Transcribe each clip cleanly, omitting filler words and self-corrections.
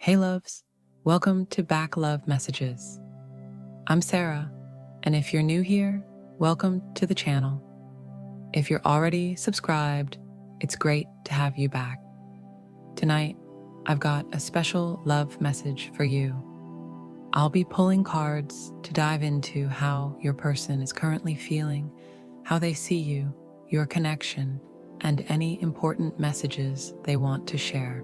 Hey loves, welcome to Back Love Messages. I'm Sarah, and if you're new here, welcome to the channel. If you're already subscribed, it's great to have you back. Tonight, I've got a special love message for you. I'll be pulling cards to dive into how your person is currently feeling, how they see you, your connection, and any important messages they want to share.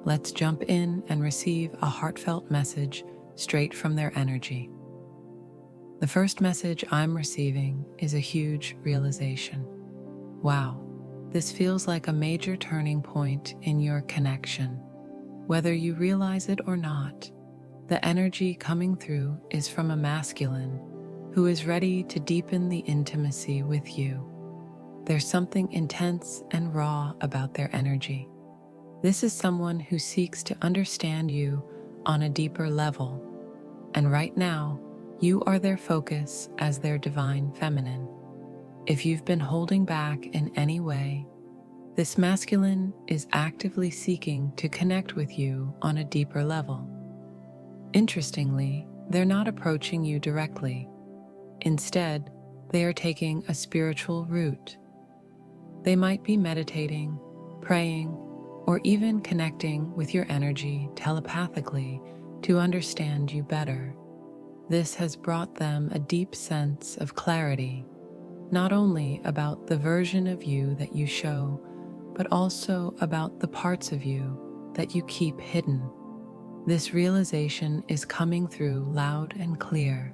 Let's jump in and receive a heartfelt message straight from their energy. The first message I'm receiving is a huge realization. Wow, this feels like a major turning point in your connection. Whether you realize it or not, the energy coming through is from a masculine who is ready to deepen the intimacy with you. There's something intense and raw about their energy. This is someone who seeks to understand you on a deeper level, and right now, you are their focus as their divine feminine. If you've been holding back in any way, this masculine is actively seeking to connect with you on a deeper level. Interestingly, they're not approaching you directly. Instead, they are taking a spiritual route. They might be meditating, praying, or even connecting with your energy telepathically to understand you better. This has brought them a deep sense of clarity, not only about the version of you that you show, but also about the parts of you that you keep hidden. This realization is coming through loud and clear.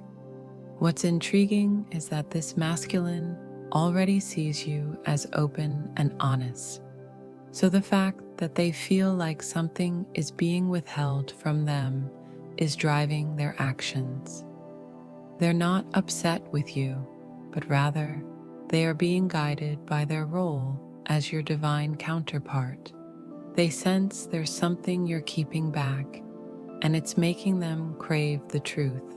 What's intriguing is that this masculine already sees you as open and honest. So the fact that they feel like something is being withheld from them is driving their actions. They're not upset with you, but rather they are being guided by their role as your divine counterpart. They sense there's something you're keeping back, and it's making them crave the truth.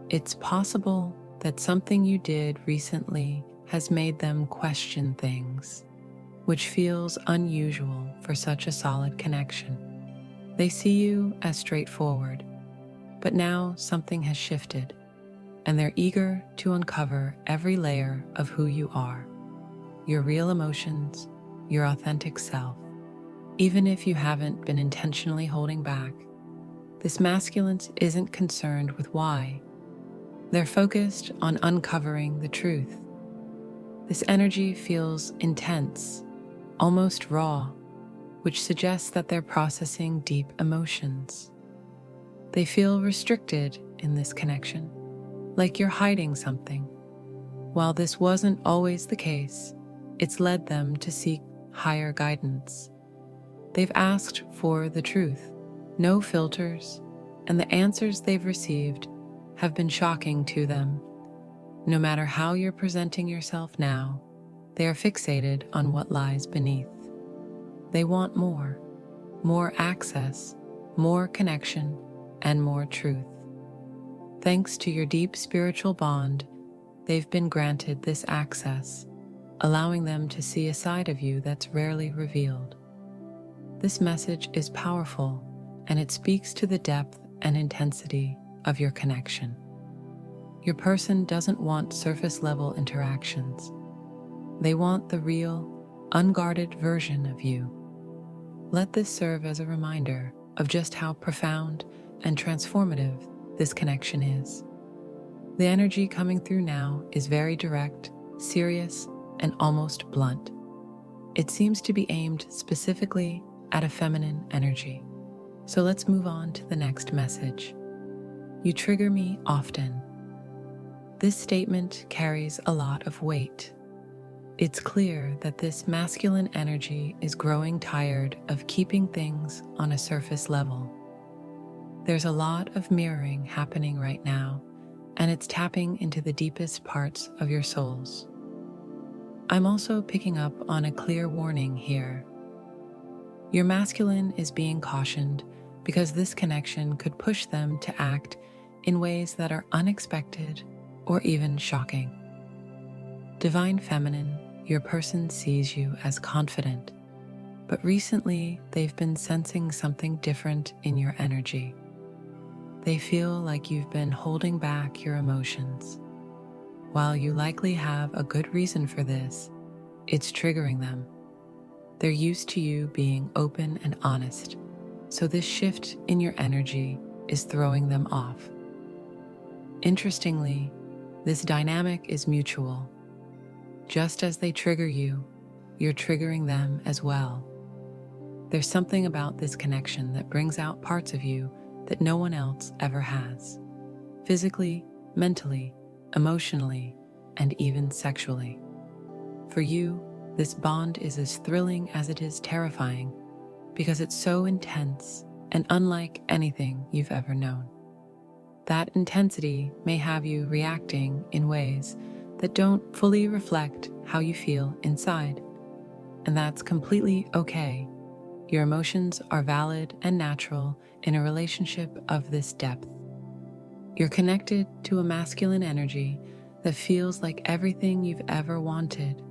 It's possible that something you did recently has made them question things, which feels unusual for such a solid connection. They see you as straightforward, but now something has shifted, and they're eager to uncover every layer of who you are, your real emotions, your authentic self. Even if you haven't been intentionally holding back, this masculine isn't concerned with why. They're focused on uncovering the truth. This energy feels intense, almost raw, which suggests that they're processing deep emotions. They feel restricted in this connection, like you're hiding something. While this wasn't always the case, it's led them to seek higher guidance. They've asked for the truth, no filters, and the answers they've received have been shocking to them. No matter how you're presenting yourself now, they are fixated on what lies beneath. They want more access, more connection, and more truth. Thanks to your deep spiritual bond, they've been granted this access, allowing them to see a side of you that's rarely revealed. This message is powerful, and it speaks to the depth and intensity of your connection. Your person doesn't want surface-level interactions. They want the real, unguarded version of you. Let this serve as a reminder of just how profound and transformative this connection is. The energy coming through now is very direct, serious, and almost blunt. It seems to be aimed specifically at a feminine energy. So let's move on to the next message. You trigger me often. This statement carries a lot of weight. It's clear that this masculine energy is growing tired of keeping things on a surface level. There's a lot of mirroring happening right now, and it's tapping into the deepest parts of your souls. I'm also picking up on a clear warning here. Your masculine is being cautioned because this connection could push them to act in ways that are unexpected or even shocking. Divine feminine, your person sees you as confident, but recently they've been sensing something different in your energy. They feel like you've been holding back your emotions. While you likely have a good reason for this, it's triggering them. They're used to you being open and honest, so this shift in your energy is throwing them off. Interestingly, this dynamic is mutual. Just as they trigger you, you're triggering them as well. There's something about this connection that brings out parts of you that no one else ever has. Physically, mentally, emotionally, and even sexually. For you, this bond is as thrilling as it is terrifying because it's so intense and unlike anything you've ever known. That intensity may have you reacting in ways that don't fully reflect how you feel inside, and that's completely okay. Your emotions are valid and natural in a relationship of this depth. You're connected to a masculine energy that feels like everything you've ever wanted.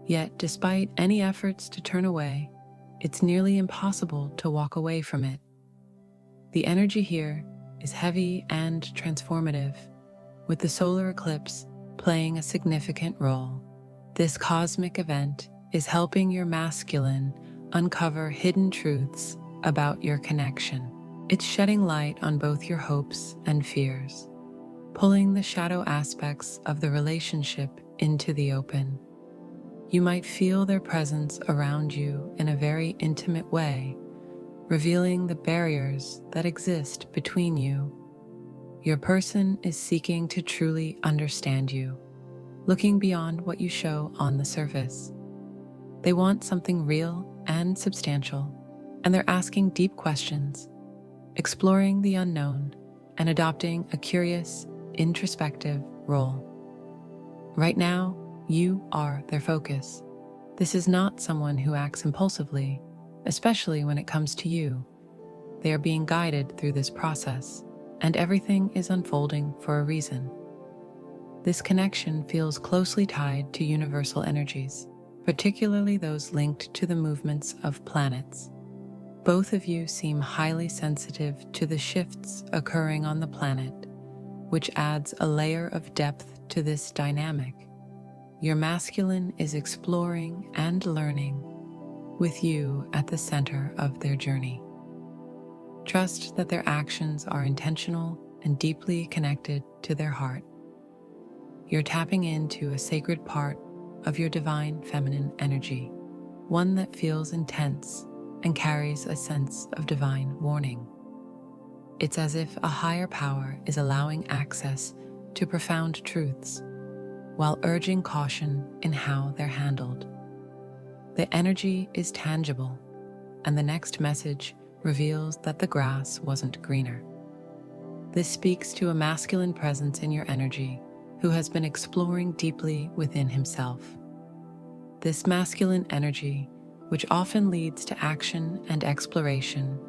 Yet, despite any efforts to turn away, it's nearly impossible to walk away from it. The energy here is heavy and transformative, with the solar eclipse playing a significant role. This cosmic event is helping your masculine uncover hidden truths about your connection. It's shedding light on both your hopes and fears, pulling the shadow aspects of the relationship into the open. You might feel their presence around you in a very intimate way, revealing the barriers that exist between you. Your person is seeking to truly understand you, looking beyond what you show on the surface. They want something real and substantial, and they're asking deep questions, exploring the unknown, and adopting a curious, introspective role. Right now, you are their focus. This is not someone who acts impulsively, especially when it comes to you. They are being guided through this process, and everything is unfolding for a reason. This connection feels closely tied to universal energies, particularly those linked to the movements of planets. Both of you seem highly sensitive to the shifts occurring on the planet, which adds a layer of depth to this dynamic. Your masculine is exploring and learning, with you at the center of their journey. Trust that their actions are intentional and deeply connected to their heart. You're tapping into a sacred part of your divine feminine energy, one that feels intense and carries a sense of divine warning. It's as if a higher power is allowing access to profound truths, while urging caution in how they're handled. The energy is tangible, and the next message reveals that the grass wasn't greener. This speaks to a masculine presence in your energy who has been exploring deeply within himself. This masculine energy, which often leads to action and exploration,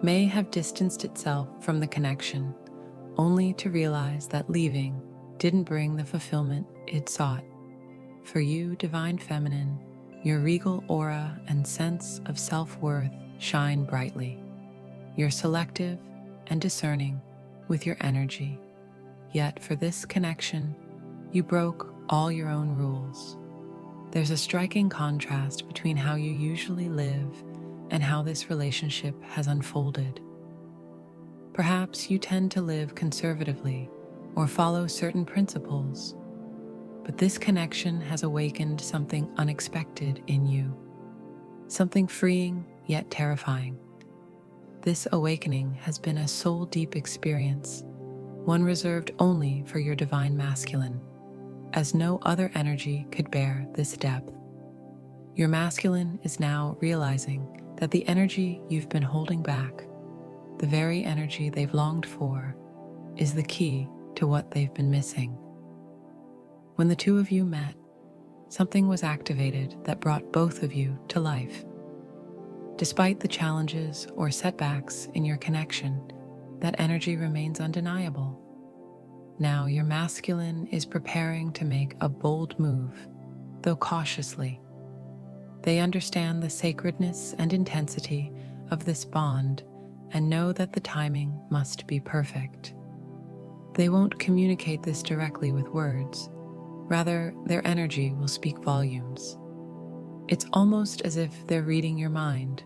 may have distanced itself from the connection, only to realize that leaving didn't bring the fulfillment it sought. For you, divine feminine, your regal aura and sense of self-worth shine brightly. You're selective and discerning with your energy, yet for this connection, you broke all your own rules. There's a striking contrast between how you usually live and how this relationship has unfolded. Perhaps you tend to live conservatively or follow certain principles, but this connection has awakened something unexpected in you, something freeing yet terrifying. This awakening has been a soul-deep experience, one reserved only for your divine masculine, as no other energy could bear this depth. Your masculine is now realizing that the energy you've been holding back, the very energy they've longed for, is the key to what they've been missing. When the two of you met, something was activated that brought both of you to life. Despite the challenges or setbacks in your connection, that energy remains undeniable. Now your masculine is preparing to make a bold move, though cautiously. They understand the sacredness and intensity of this bond and know that the timing must be perfect. They won't communicate this directly with words. Rather, their energy will speak volumes. It's almost as if they're reading your mind,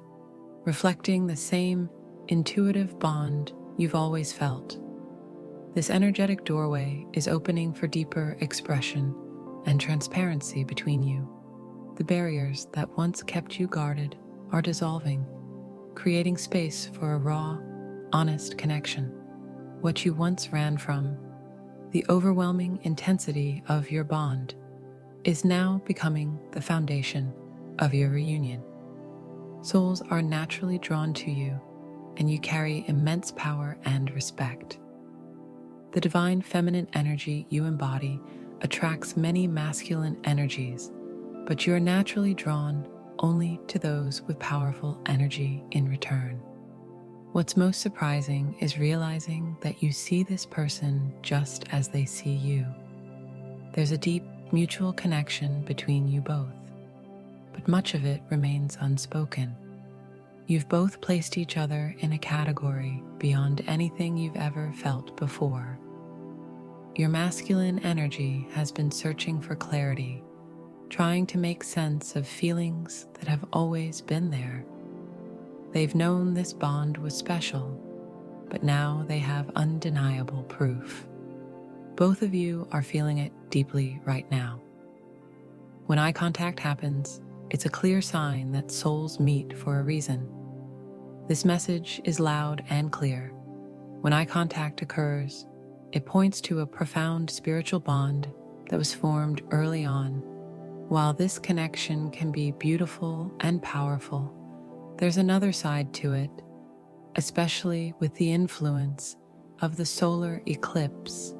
reflecting the same intuitive bond you've always felt. This energetic doorway is opening for deeper expression and transparency between you. The barriers that once kept you guarded are dissolving, creating space for a raw, honest connection. What you once ran from, the overwhelming intensity of your bond, is now becoming the foundation of your reunion. Souls are naturally drawn to you, and you carry immense power and respect. The divine feminine energy you embody attracts many masculine energies, but you are naturally drawn only to those with powerful energy in return. What's most surprising is realizing that you see this person just as they see you. There's a deep mutual connection between you both, but much of it remains unspoken. You've both placed each other in a category beyond anything you've ever felt before. Your masculine energy has been searching for clarity, trying to make sense of feelings that have always been there. They've known this bond was special, but now they have undeniable proof. Both of you are feeling it deeply right now. When eye contact happens, it's a clear sign that souls meet for a reason. This message is loud and clear. When eye contact occurs, it points to a profound spiritual bond that was formed early on. While this connection can be beautiful and powerful, there's another side to it, especially with the influence of the solar eclipse,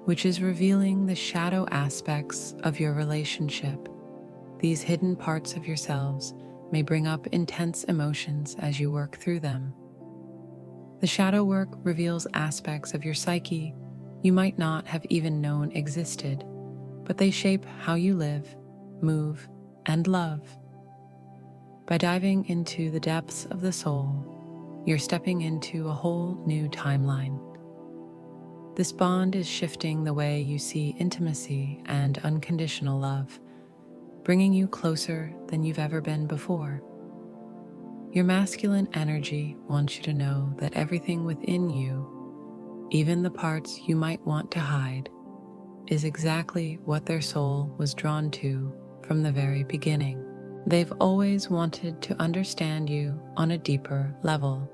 which is revealing the shadow aspects of your relationship. These hidden parts of yourselves may bring up intense emotions as you work through them. The shadow work reveals aspects of your psyche you might not have even known existed, but they shape how you live, move, and love. By diving into the depths of the soul, you're stepping into a whole new timeline. This bond is shifting the way you see intimacy and unconditional love, bringing you closer than you've ever been before. Your masculine energy wants you to know that everything within you, even the parts you might want to hide, is exactly what their soul was drawn to from the very beginning. They've always wanted to understand you on a deeper level,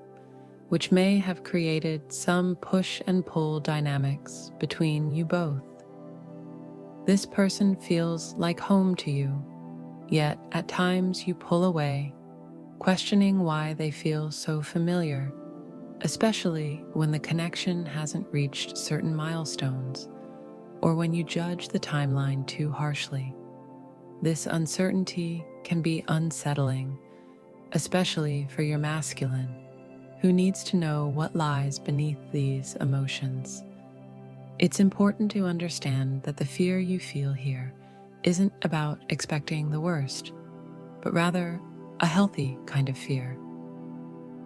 which may have created some push and pull dynamics between you both. This person feels like home to you, yet at times you pull away, questioning why they feel so familiar, especially when the connection hasn't reached certain milestones or when you judge the timeline too harshly. This uncertainty can be unsettling, especially for your masculine, who needs to know what lies beneath these emotions. It's important to understand that the fear you feel here isn't about expecting the worst, but rather a healthy kind of fear.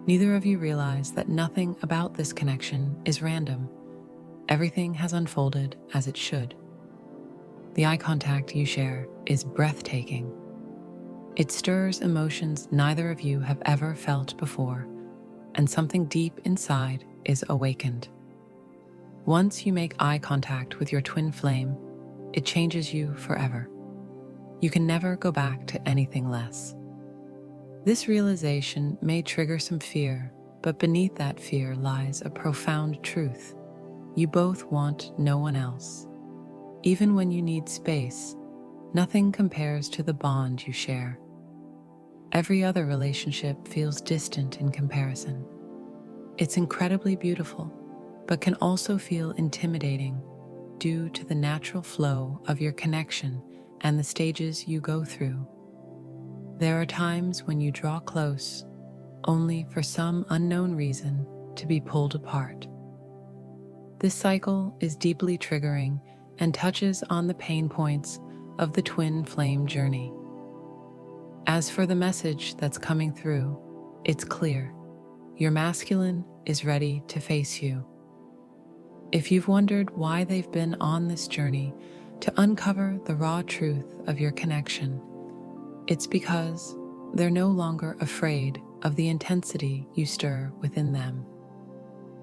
Neither of you realize that nothing about this connection is random. Everything has unfolded as it should. The eye contact you share is breathtaking. It stirs emotions neither of you have ever felt before, and something deep inside is awakened. Once you make eye contact with your twin flame, it changes you forever. You can never go back to anything less. This realization may trigger some fear, but beneath that fear lies a profound truth. You both want no one else. Even when you need space, nothing compares to the bond you share. Every other relationship feels distant in comparison. It's incredibly beautiful, but can also feel intimidating due to the natural flow of your connection and the stages you go through. There are times when you draw close, only for some unknown reason to be pulled apart. This cycle is deeply triggering and touches on the pain points of the twin flame journey. As for the message that's coming through, it's clear. Your masculine is ready to face you. If you've wondered why they've been on this journey to uncover the raw truth of your connection, it's because they're no longer afraid of the intensity you stir within them.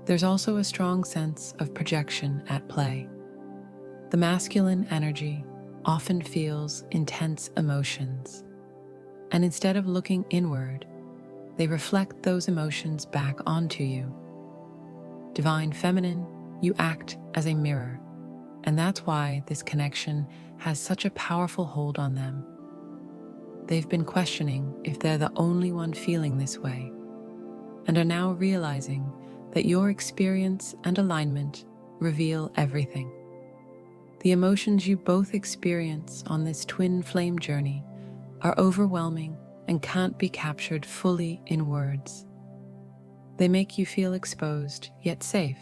There's also a strong sense of projection at play. The masculine energy often feels intense emotions, and instead of looking inward, they reflect those emotions back onto you. Divine feminine, you act as a mirror, and that's why this connection has such a powerful hold on them. They've been questioning if they're the only one feeling this way, and are now realizing that your experience and alignment reveal everything. The emotions you both experience on this twin flame journey are overwhelming and can't be captured fully in words. They make you feel exposed yet safe,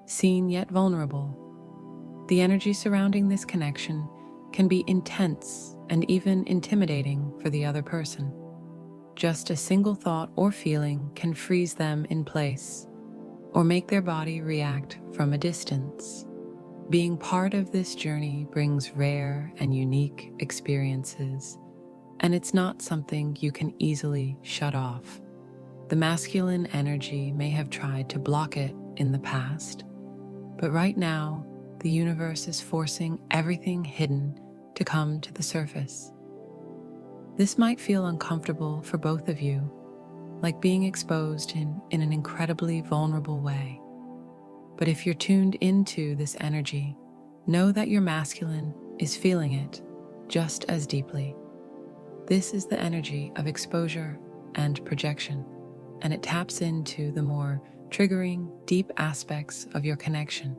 seen yet vulnerable. The energy surrounding this connection can be intense and even intimidating for the other person. Just a single thought or feeling can freeze them in place, or make their body react from a distance. Being part of this journey brings rare and unique experiences, and it's not something you can easily shut off. The masculine energy may have tried to block it in the past, but right now, the universe is forcing everything hidden to come to the surface. This might feel uncomfortable for both of you, like being exposed in an incredibly vulnerable way. But if you're tuned into this energy, know that your masculine is feeling it just as deeply. This is the energy of exposure and projection, and it taps into the more triggering, deep aspects of your connection.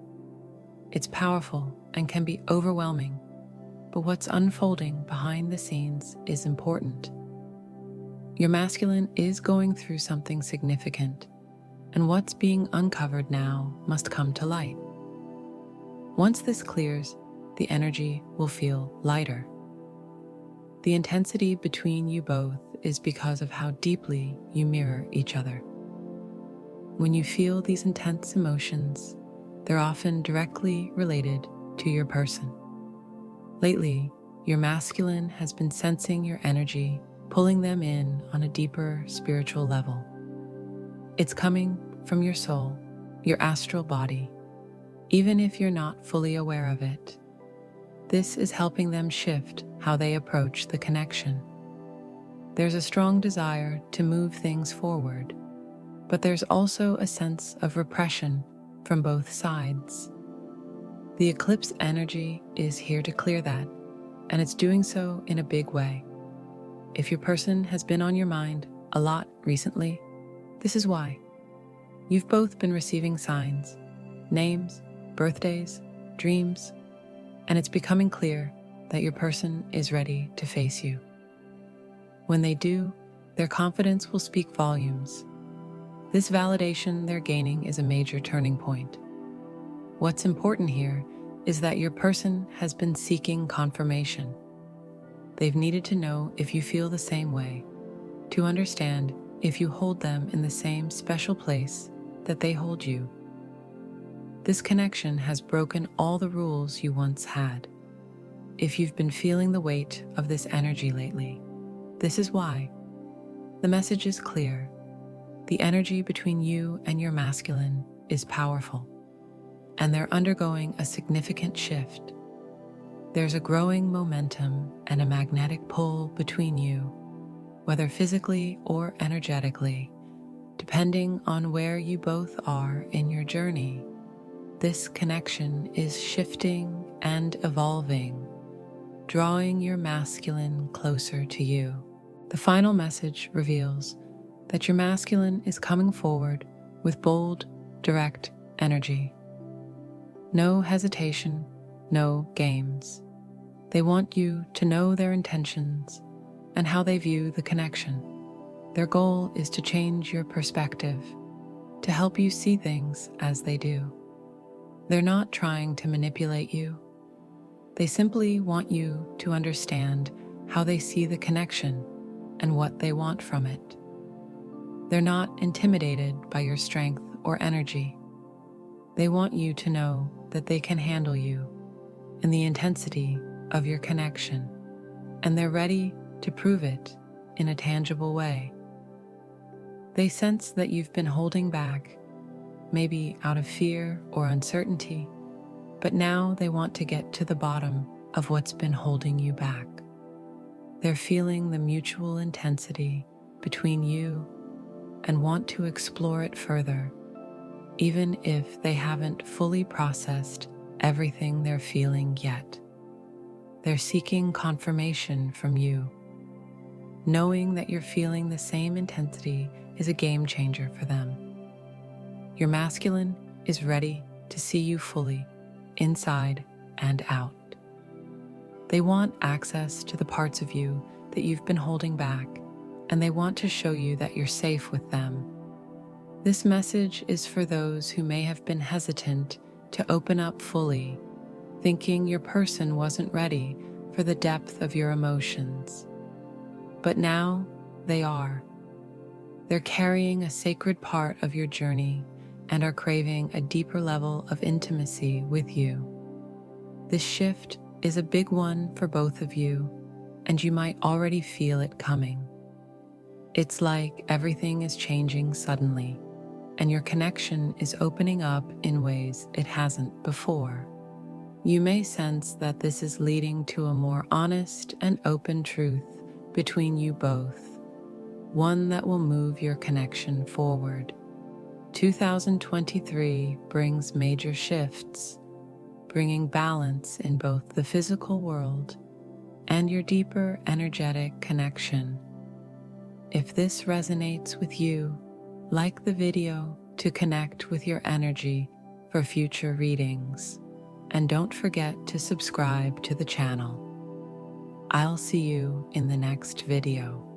It's powerful and can be overwhelming, but what's unfolding behind the scenes is important. Your masculine is going through something significant, and what's being uncovered now must come to light. Once this clears, the energy will feel lighter. The intensity between you both is because of how deeply you mirror each other. When you feel these intense emotions, they're often directly related to your person. Lately, your masculine has been sensing your energy, pulling them in on a deeper spiritual level. It's coming from your soul, your astral body, even if you're not fully aware of it. This is helping them shift how they approach the connection. There's a strong desire to move things forward, but there's also a sense of repression from both sides. The eclipse energy is here to clear that, and it's doing so in a big way. If your person has been on your mind a lot recently, this is why. You've both been receiving signs, names, birthdays, dreams, and it's becoming clear that your person is ready to face you. When they do, their confidence will speak volumes. This validation they're gaining is a major turning point. What's important here is that your person has been seeking confirmation. They've needed to know if you feel the same way, to understand if you hold them in the same special place that they hold you. This connection has broken all the rules you once had. If you've been feeling the weight of this energy lately, this is why. The message is clear. The energy between you and your masculine is powerful, and they're undergoing a significant shift. There's a growing momentum and a magnetic pull between you, whether physically or energetically, depending on where you both are in your journey. This connection is shifting and evolving, drawing your masculine closer to you. The final message reveals that your masculine is coming forward with bold, direct energy. No hesitation, no games. They want you to know their intentions and how they view the connection. Their goal is to change your perspective, to help you see things as they do. They're not trying to manipulate you. They simply want you to understand how they see the connection and what they want from it. They're not intimidated by your strength or energy. They want you to know that they can handle you and the intensity of your connection, and they're ready to prove it in a tangible way. They sense that you've been holding back, maybe out of fear or uncertainty, but now they want to get to the bottom of what's been holding you back. They're feeling the mutual intensity between you and want to explore it further, even if they haven't fully processed everything they're feeling yet. They're seeking confirmation from you. Knowing that you're feeling the same intensity is a game changer for them. Your masculine is ready to see you fully, inside and out. They want access to the parts of you that you've been holding back, and they want to show you that you're safe with them. This message is for those who may have been hesitant to open up fully, thinking your person wasn't ready for the depth of your emotions. But now they are. They're carrying a sacred part of your journey and are craving a deeper level of intimacy with you. This shift is a big one for both of you, and you might already feel it coming. It's like everything is changing suddenly, and your connection is opening up in ways it hasn't before. You may sense that this is leading to a more honest and open truth between you both, one that will move your connection forward. 2023 brings major shifts, bringing balance in both the physical world and your deeper energetic connection. If this resonates with you, like the video to connect with your energy for future readings, and don't forget to subscribe to the channel. I'll see you in the next video.